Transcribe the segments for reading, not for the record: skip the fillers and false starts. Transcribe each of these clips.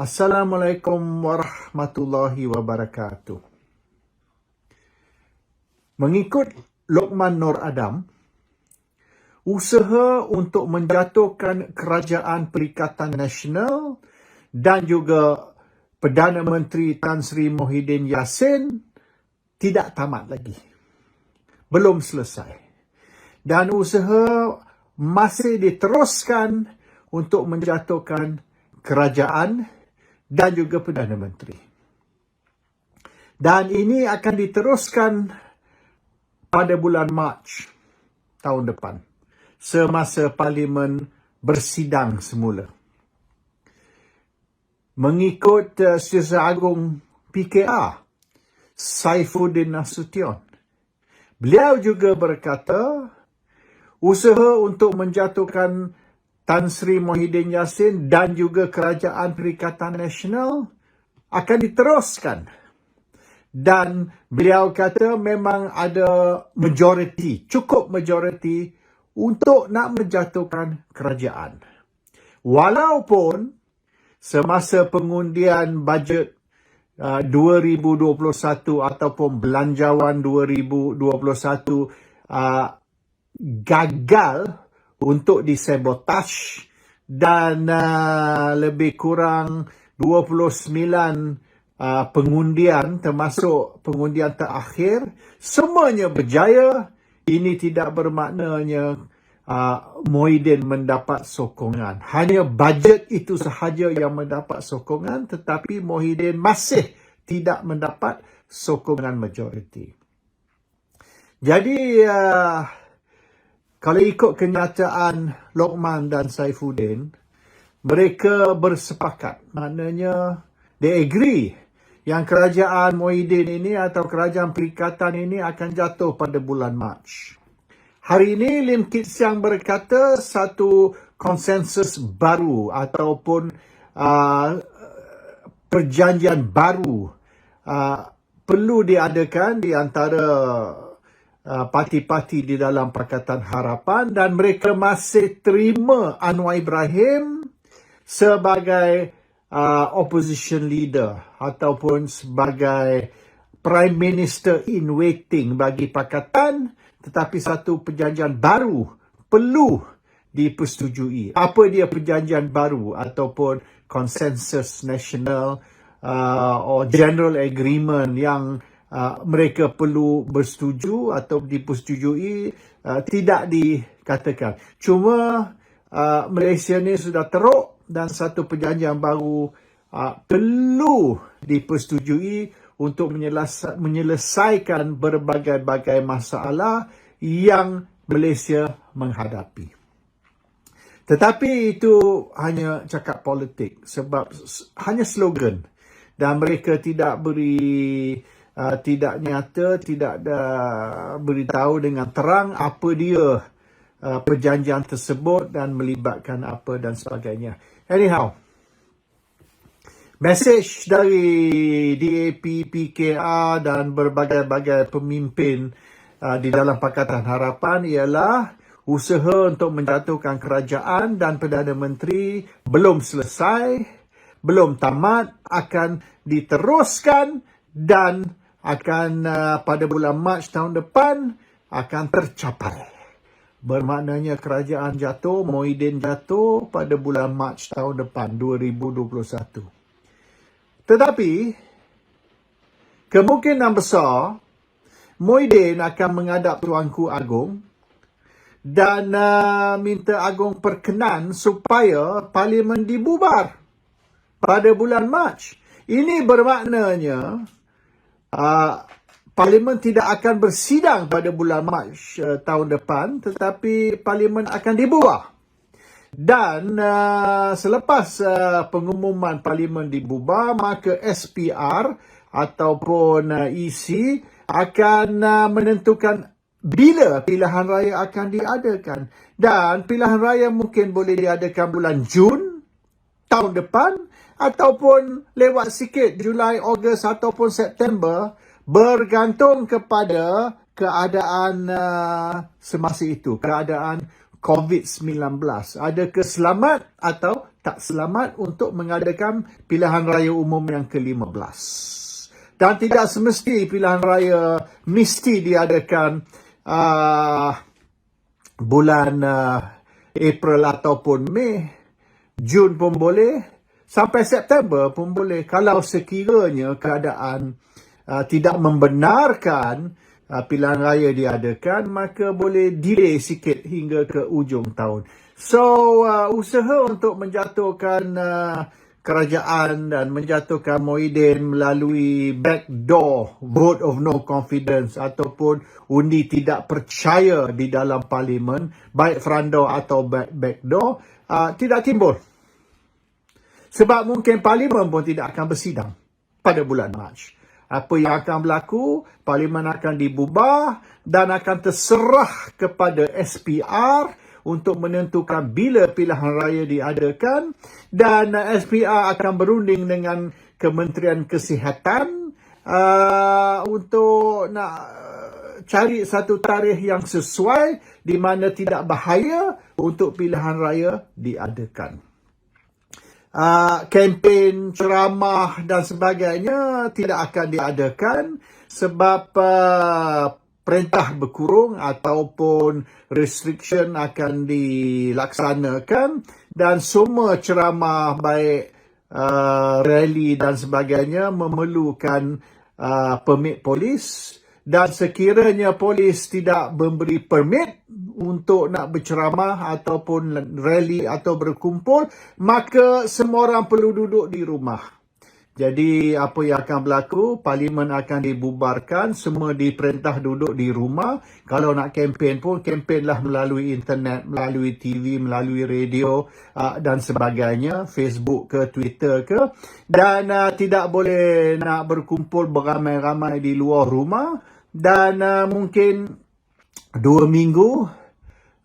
Assalamualaikum warahmatullahi wabarakatuh. Mengikut Lokman Nur Adam, usaha untuk menjatuhkan Kerajaan Perikatan Nasional dan juga Perdana Menteri Tan Sri Muhyiddin Yassin tidak tamat lagi. Belum selesai. Dan usaha masih diteruskan untuk menjatuhkan kerajaan dan juga Perdana Menteri. Dan ini akan diteruskan pada bulan Mac tahun depan, semasa Parlimen bersidang semula. Mengikut Setiausaha Agung PKR, Saifuddin Nasution, beliau juga berkata, usaha untuk menjatuhkan Tan Sri Muhyiddin Yassin dan juga Kerajaan Perikatan Nasional akan diteruskan. Dan beliau kata memang ada majoriti, cukup majoriti untuk nak menjatuhkan kerajaan. Walaupun semasa pengundian bajet 2021 ataupun belanjawan 2021 gagal untuk disabotaj dan lebih kurang 29 pengundian termasuk pengundian terakhir semuanya berjaya. Ini tidak bermaknanya Muhyiddin mendapat sokongan. Hanya bajet itu sahaja yang mendapat sokongan, tetapi Muhyiddin masih tidak mendapat sokongan majoriti. Jadi kalau ikut kenyataan Lokman dan Saifuddin, mereka bersepakat. Maknanya, they agree yang kerajaan Muhyiddin ini atau kerajaan perikatan ini akan jatuh pada bulan Mac. Hari ini Lim Kit Siang berkata satu konsensus baru ataupun perjanjian baru perlu diadakan di antara parti-parti di dalam Pakatan Harapan dan mereka masih terima Anwar Ibrahim sebagai opposition leader ataupun sebagai Prime Minister in waiting bagi Pakatan, tetapi satu perjanjian baru perlu dipersetujui. Apa dia perjanjian baru ataupun konsensus nasional or general agreement yang mereka perlu bersetuju atau dipersetujui tidak dikatakan. Cuma Malaysia ni sudah teruk dan satu perjanjian baru perlu dipersetujui untuk menyelesaikan berbagai-bagai masalah yang Malaysia menghadapi. Tetapi itu hanya cakap politik sebab hanya slogan dan mereka tidak tidak nyata, tidak beritahu dengan terang apa dia perjanjian tersebut dan melibatkan apa dan sebagainya. Anyhow, message dari DAP, PKR dan berbagai-bagai pemimpin di dalam Pakatan Harapan ialah usaha untuk menjatuhkan kerajaan dan Perdana Menteri belum selesai, belum tamat, akan diteruskan dan akan pada bulan Mac tahun depan akan tercapai. Bermaknanya kerajaan jatuh, Muhyiddin jatuh pada bulan Mac tahun depan 2021. Tetapi kemungkinan besar Muhyiddin akan menghadap Tuanku Agong dan minta Agong perkenan supaya Parlimen dibubar pada bulan Mac. Ini bermaknanya Parlimen tidak akan bersidang pada bulan Mac tahun depan, tetapi Parlimen akan dibubar. Dan selepas pengumuman Parlimen dibubar, maka SPR ataupun EC akan menentukan bila pilihan raya akan diadakan. Dan pilihan raya mungkin boleh diadakan bulan Jun tahun depan ataupun lewat sikit Julai, Ogos ataupun September, bergantung kepada keadaan semasa itu, keadaan COVID-19. Adakah selamat atau tak selamat untuk mengadakan pilihan raya umum yang ke-15? Dan tidak semesti pilihan raya mesti diadakan bulan April ataupun Mei. Jun pun boleh, sampai September pun boleh. Kalau sekiranya keadaan tidak membenarkan pilihan raya diadakan, maka boleh delay sikit hingga ke ujung tahun. So, usaha untuk menjatuhkan kerajaan dan menjatuhkan Muhyiddin melalui backdoor vote of no confidence ataupun undi tidak percaya di dalam parlimen, baik front door atau backdoor, tidak timbul. Sebab mungkin parlimen pun tidak akan bersidang pada bulan Mac. Apa yang akan berlaku, parlimen akan dibubar dan akan terserah kepada SPR untuk menentukan bila pilihan raya diadakan, dan SPR akan berunding dengan Kementerian Kesihatan untuk nak cari satu tarikh yang sesuai di mana tidak bahaya untuk pilihan raya diadakan. Kempen, ceramah dan sebagainya tidak akan diadakan sebab perintah berkurung ataupun restriction akan dilaksanakan, dan semua ceramah baik rally dan sebagainya memerlukan permit polis, dan sekiranya polis tidak memberi permit untuk nak berceramah ataupun rally atau berkumpul, maka semua orang perlu duduk di rumah. Jadi apa yang akan berlaku, parlimen akan dibubarkan, semua diperintah duduk di rumah. Kalau nak kempen pun, kempenlah melalui internet, melalui TV, melalui radio dan sebagainya, Facebook ke Twitter ke. Dan tidak boleh nak berkumpul beramai-ramai di luar rumah. Dan mungkin 2 minggu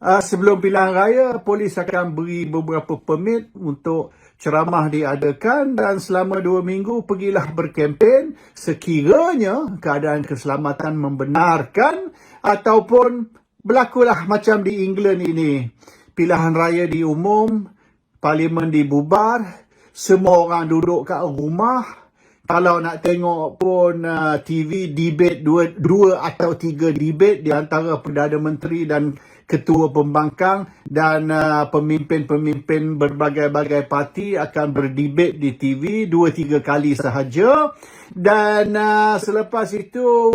sebelum pilihan raya, polis akan beri beberapa permit untuk ceramah diadakan, dan selama 2 minggu pergilah berkempen sekiranya keadaan keselamatan membenarkan, ataupun berlakulah macam di England ini, pilihan raya diumum, parlimen dibubar, semua orang duduk kat rumah. Kalau nak tengok pun TV, debate, dua atau 3 debate di antara Perdana Menteri dan Ketua Pembangkang, dan pemimpin-pemimpin berbagai-bagai parti akan berdebat di TV 2-3 kali sahaja. Dan selepas itu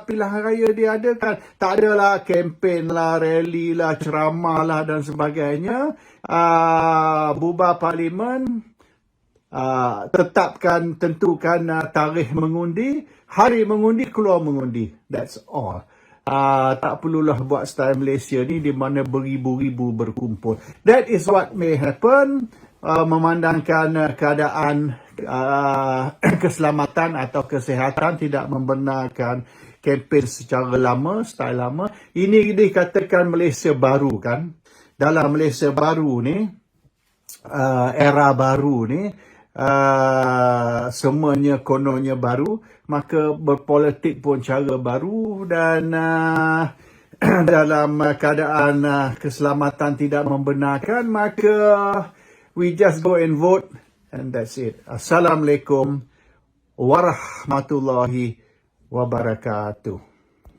pilihan raya diadakan. Tak adalah kempen lah, rally lah, ceramah lah dan sebagainya. Bubar parlimen, tentukan tarikh mengundi, hari mengundi, keluar mengundi. That's all. Tak perlulah buat style Malaysia ni di mana beribu-ribu berkumpul. That is what may happen. Memandangkan keadaan keselamatan atau kesihatan tidak membenarkan kempen secara lama, style lama. Ini dikatakan Malaysia baru kan. Dalam Malaysia baru ni, era baru ni, semuanya kononnya baru, maka berpolitik pun cara baru, dan dalam keadaan keselamatan tidak membenarkan, maka we just go and vote, and that's it. Assalamualaikum warahmatullahi wabarakatuh.